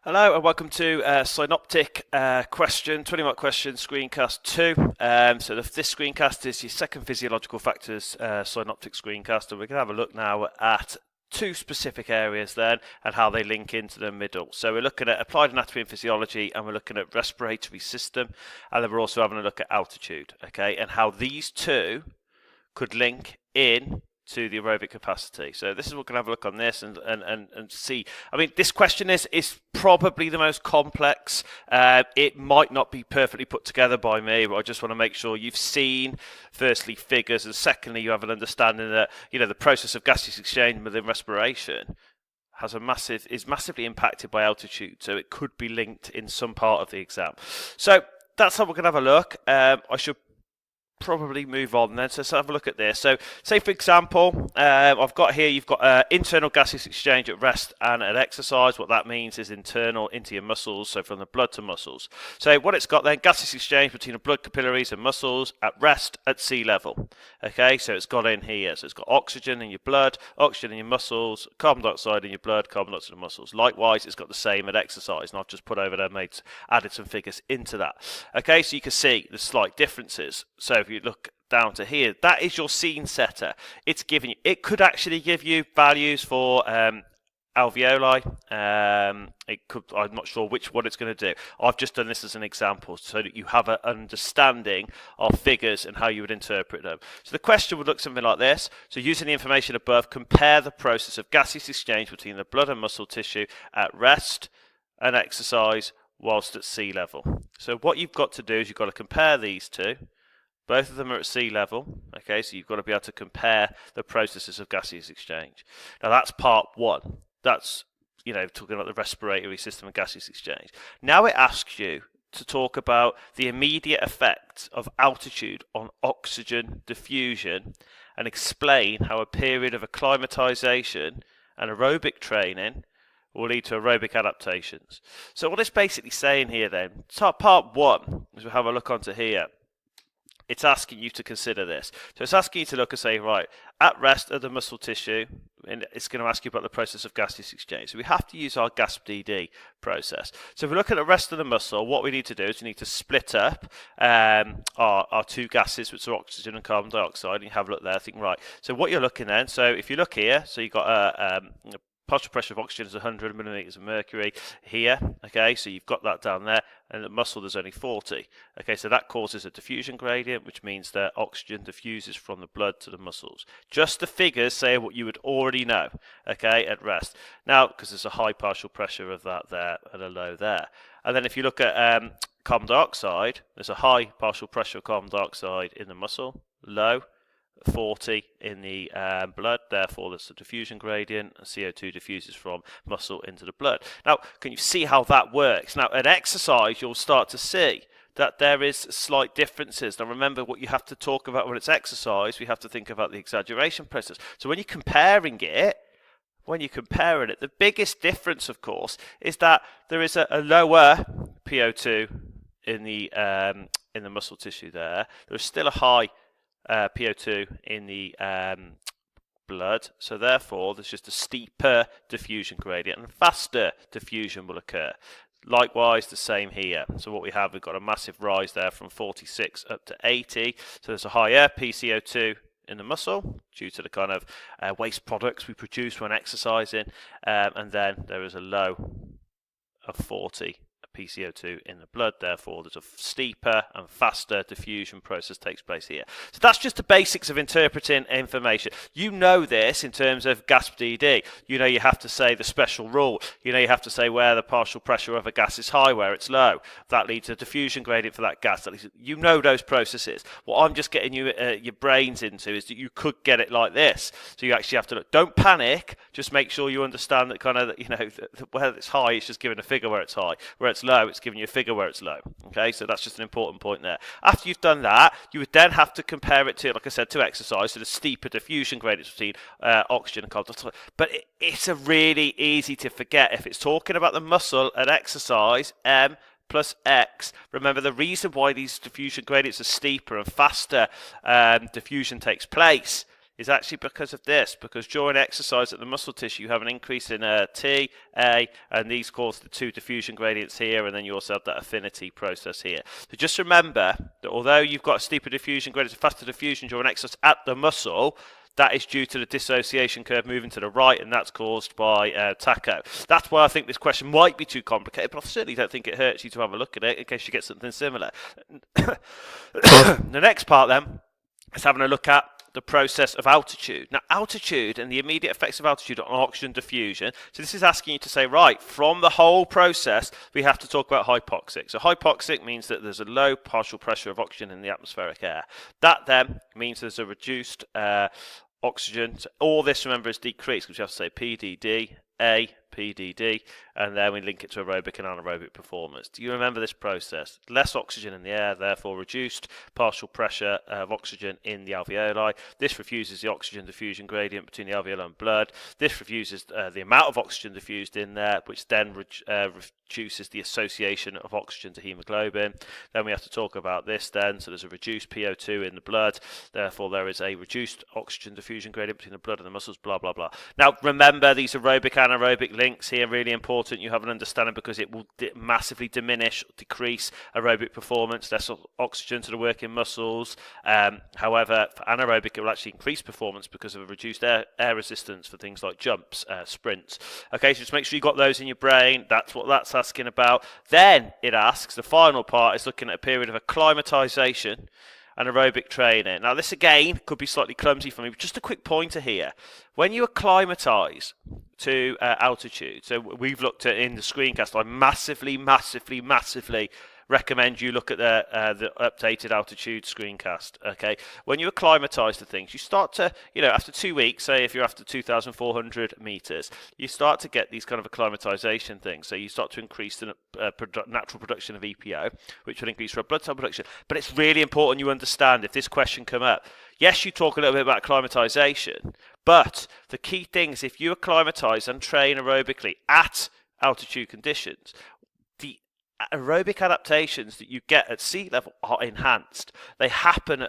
Hello and welcome to Synoptic 20-mark question, Screencast 2. This screencast is your second Physiological Factors Synoptic screencast, and we're going to have a look now at two specific areas then and how they link into the middle. So we're looking at applied anatomy and physiology, and we're looking at respiratory system, and then we're also having a look at altitude, okay, and how these two could link in to the aerobic capacity. So this is what we're going to have a look on this and see. I mean, this question is probably the most complex. It might not be perfectly put together by me, but I just want to make sure you've seen, firstly, figures, and secondly, you have an understanding that, the process of gaseous exchange within respiration is massively impacted by altitude, so it could be linked in some part of the exam. So that's how we're going to have a look. I should probably move on then. So let's have a look at this. So say for example, I've got here, you've got internal gaseous exchange at rest and at exercise. What that means is internal into your muscles, so from the blood to muscles. So what it's got then, gaseous exchange between the blood capillaries and muscles at rest at sea level. Okay, so it's got in here. So it's got oxygen in your blood, oxygen in your muscles, carbon dioxide in your blood, carbon dioxide in the muscles. Likewise, it's got the same at exercise, and I've just put over there, added some figures into that. Okay, so you can see the slight differences. So if you look down to here, that is your scene setter. It's giving you, it could actually give you values for alveoli. It could, I'm not sure which one it's going to do. I've just done this as an example so that you have an understanding of figures and how you would interpret them. So the question would look something like this. So using the information above, compare the process of gaseous exchange between the blood and muscle tissue at rest and exercise whilst at sea level. So what you've got to do is you've got to compare these two. Both of them are at sea level, okay, so you've got to be able to compare the processes of gaseous exchange. Now that's part one. That's, talking about the respiratory system and gaseous exchange. Now it asks you to talk about the immediate effects of altitude on oxygen diffusion and explain how a period of acclimatization and aerobic training will lead to aerobic adaptations. So what it's basically saying here then, part one, as we'll have a look onto here, it's asking you to consider this. So it's asking you to look and say, right, at rest of the muscle tissue, and it's going to ask you about the process of gaseous exchange. So we have to use our GASP-DD process. So if we look at the rest of the muscle, what we need to do is we need to split up our two gases, which are oxygen and carbon dioxide, and you have a look there, think, right. So what you're looking then, so if you look here, so you've got a partial pressure of oxygen is 100 millimeters of mercury here, okay, so you've got that down there, and the muscle there's only 40, okay, so that causes a diffusion gradient, which means that oxygen diffuses from the blood to the muscles. Just the figures say what you would already know, okay, at rest. Now, because there's a high partial pressure of that there and a low there, and then if you look at carbon dioxide, there's a high partial pressure of carbon dioxide in the muscle, low, 40 in the blood, therefore there's a diffusion gradient, and CO2 diffuses from muscle into the blood. Now, can you see how that works? Now, at exercise, you'll start to see that there is slight differences. Now, remember what you have to talk about when it's exercise, we have to think about the exaggeration process. So when you're comparing it, the biggest difference, of course, is that there is a lower PO2 in the muscle tissue there. There's still a high PO2 in the blood, so therefore there's just a steeper diffusion gradient and faster diffusion will occur. Likewise, the same here. So what we've got a massive rise there from 46 up to 80. So there's a higher PCO2 in the muscle due to the kind of waste products we produce when exercising, and then there is a low of 40 PCO2 in the blood, therefore there's a steeper and faster diffusion process takes place here. So that's just the basics of interpreting information. You know this in terms of GASP-DD. You know you have to say the special rule. You know you have to say where the partial pressure of a gas is high, where it's low. That leads to a diffusion gradient for that gas. You know those processes. What I'm just getting you your brains into is that you could get it like this. So you actually have to look. Don't panic. Just make sure you understand that kind of, where it's high, it's just giving a figure where it's high. Where it's low, it's giving you a figure where it's low. Okay, so that's just an important point there. After you've done that, you would then have to compare it to, like I said, to exercise, so the steeper diffusion gradients between oxygen and carbon dioxide. But it's a really easy to forget. If it's talking about the muscle at exercise, M plus X. Remember, the reason why these diffusion gradients are steeper and faster diffusion takes place is actually because of this, because during exercise at the muscle tissue you have an increase in T, A, and these cause the two diffusion gradients here, and then you also have that affinity process here. So just remember that although you've got a steeper diffusion gradient, a faster diffusion during exercise at the muscle, that is due to the dissociation curve moving to the right, and that's caused by TACO. That's why I think this question might be too complicated, but I certainly don't think it hurts you to have a look at it in case you get something similar. The next part then is having a look at the process of altitude. Now, altitude and the immediate effects of altitude on oxygen diffusion. So this is asking you to say, right, from the whole process, we have to talk about hypoxic. So hypoxic means that there's a low partial pressure of oxygen in the atmospheric air. That then means there's a reduced oxygen. So all this, remember, is decreased, because you have to say PDD, A, PDD, and then we link it to aerobic and anaerobic performance. Do you remember this process? Less oxygen in the air, therefore reduced partial pressure of oxygen in the alveoli. This refuses the oxygen diffusion gradient between the alveoli and blood. This refuses the amount of oxygen diffused in there, which then reduces the association of oxygen to hemoglobin. Then we have to talk about this then. So there's a reduced PO2 in the blood, therefore there is a reduced oxygen diffusion gradient between the blood and the muscles, blah, blah, blah. Now remember, these aerobic anaerobic links here, really important you have an understanding, because it will massively diminish, decrease aerobic performance, less oxygen to the working muscles. However, for anaerobic, it will actually increase performance because of a reduced air resistance for things like jumps, sprints. Okay, so just make sure you got those in your brain. That's what that's asking about. Then it asks, the final part is looking at a period of acclimatization and aerobic training. Now this again could be slightly clumsy for me, but just a quick pointer here. When you acclimatize to altitude, so we've looked at in the screencast, I massively recommend you look at the updated altitude screencast. Okay, when you acclimatize to things, you start to, after 2 weeks, say if you're after 2,400 meters, you start to get these kind of acclimatization things. So you start to increase the natural production of EPO, which will increase red blood cell production. But it's really important you understand, if this question come up, yes, you talk a little bit about acclimatization, but the key thing is if you acclimatize and train aerobically at altitude conditions, the aerobic adaptations that you get at sea level are enhanced. They happen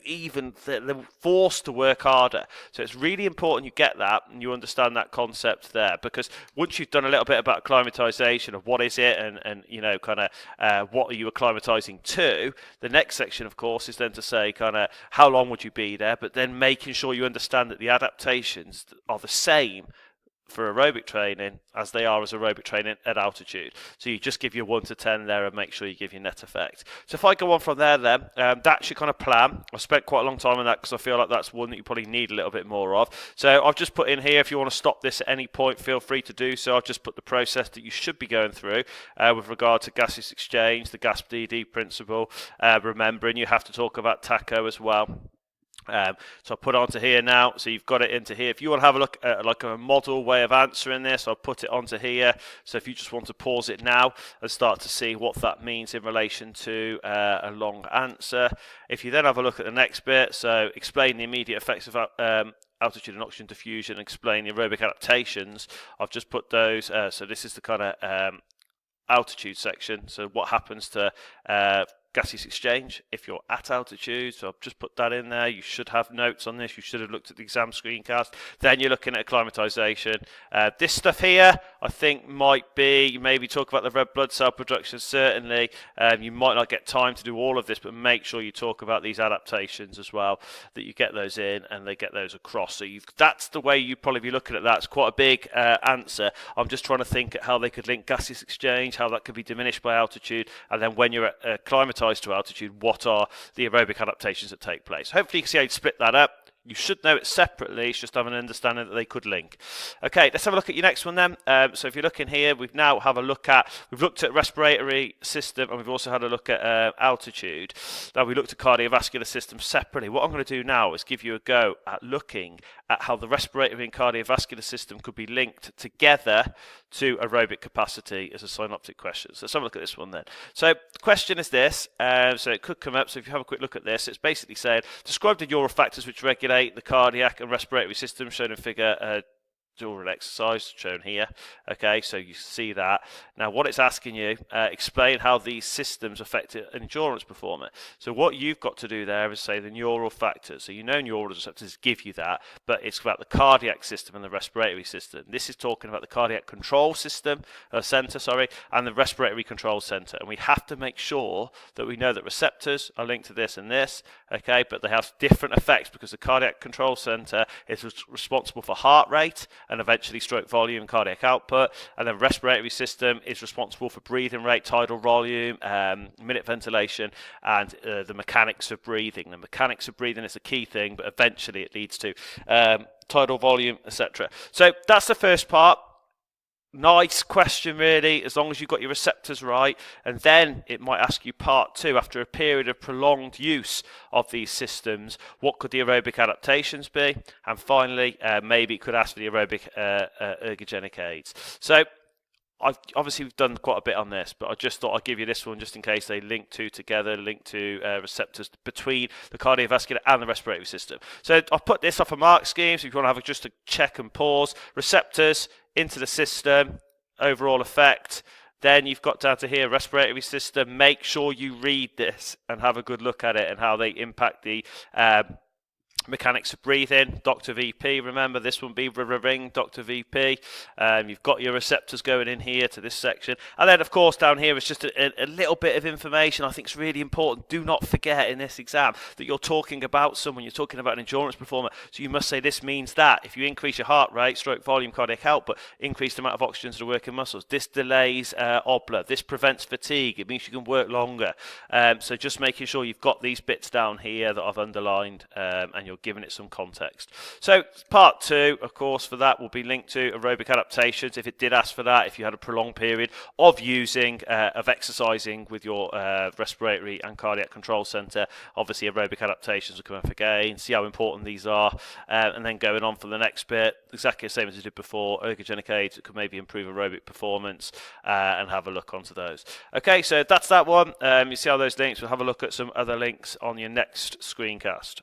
even they're forced to work harder. So it's really important you get that and you understand that concept there, because once you've done a little bit about acclimatization of what is it and what are you acclimatizing to, the next section of course is then to say how long would you be there, but then making sure you understand that the adaptations are the same for aerobic training as they are as aerobic training at altitude. So you just give your 1 to 10 there and make sure you give your net effect. So if I go on from there then, that's your kind of plan. I've spent quite a long time on that because I feel like that's one that you probably need a little bit more of. So I've just put in here, if you want to stop this at any point, feel free to do so. I've just put the process that you should be going through with regard to gaseous exchange, the GASP-DD principle, remembering you have to talk about TACO as well. So I'll put it onto here now, so you've got it into here. If you want to have a look at like a model way of answering this, I'll put it onto here. So if you just want to pause it now and start to see what that means in relation to a long answer. If you then have a look at the next bit, so explain the immediate effects of altitude and oxygen diffusion, explain the aerobic adaptations, I've just put those. So this is the kind of altitude section. So what happens to gaseous exchange if you're at altitude, so I've just put that in there. You should have notes on this. You should have looked at the exam screencast. Then you're looking at acclimatization. This stuff here, I think might be, you maybe talk about the red blood cell production, certainly. You might not get time to do all of this, but make sure you talk about these adaptations as well, that you get those in and they get those across. So that's the way you'd probably be looking at that. It's quite a big answer. I'm just trying to think at how they could link gaseous exchange, how that could be diminished by altitude, and then when you're acclimatized to altitude, what are the aerobic adaptations that take place. Hopefully you can see how you split that up. You should know it separately, it's just having an understanding that they could link. Okay, let's have a look at your next one then. So if you're looking here, we've looked at respiratory system and we've also had a look at altitude. Now we looked at cardiovascular system separately. What I'm going to do now is give you a go at looking at how the respiratory and cardiovascular system could be linked together to aerobic capacity as a synoptic question. So let's have a look at this one then. So the question is this, so it could come up, so if you have a quick look at this, it's basically saying, describe the neural factors which regulate the cardiac and respiratory system shown in figure during exercise shown here. Okay, so you see that. Now what it's asking you, explain how these systems affect an endurance performance. So what you've got to do there is say the neural factors. So you know neural receptors give you that, but it's about the cardiac system and the respiratory system. This is talking about the cardiac control system, center, and the respiratory control center. And we have to make sure that we know that receptors are linked to this and this, okay, but they have different effects because the cardiac control center is responsible for heart rate and eventually stroke volume and cardiac output, and the respiratory system is responsible for breathing rate, tidal volume, minute ventilation, and the mechanics of breathing. The mechanics of breathing is a key thing, but eventually it leads to tidal volume, etc. So that's the first part. Nice question, really, as long as you've got your receptors right. And then it might ask you part 2, after a period of prolonged use of these systems, what could the aerobic adaptations be? And finally, maybe it could ask for the aerobic ergogenic aids. So obviously we've done quite a bit on this, but I just thought I'd give you this one just in case they link together receptors between the cardiovascular and the respiratory system. So I've put this off a mark scheme, so if you want to have just a check and pause, receptors into the system, overall effect. Then you've got down to here, respiratory system. Make sure you read this and have a good look at it and how they impact the mechanics of breathing. Dr. VP, remember this one be ring, Dr. VP. You've got your receptors going in here to this section. And then, of course, down here is just a little bit of information I think is really important. Do not forget in this exam that you're talking about someone, you're talking about an endurance performer. So you must say this means that. If you increase your heart rate, stroke volume, cardiac output, increased amount of oxygen to the working muscles. This delays obla. This prevents fatigue. It means you can work longer. So just making sure you've got these bits down here that I've underlined and you're giving it some context. So part 2, of course, for that will be linked to aerobic adaptations. If it did ask for that, if you had a prolonged period of exercising with your respiratory and cardiac control center, obviously aerobic adaptations will come up again. See how important these are, and then going on for the next bit, exactly the same as we did before, ergogenic aids that could maybe improve aerobic performance, and have a look onto those. Okay, so that's that one. You see how those links. We'll have a look at some other links on your next screencast.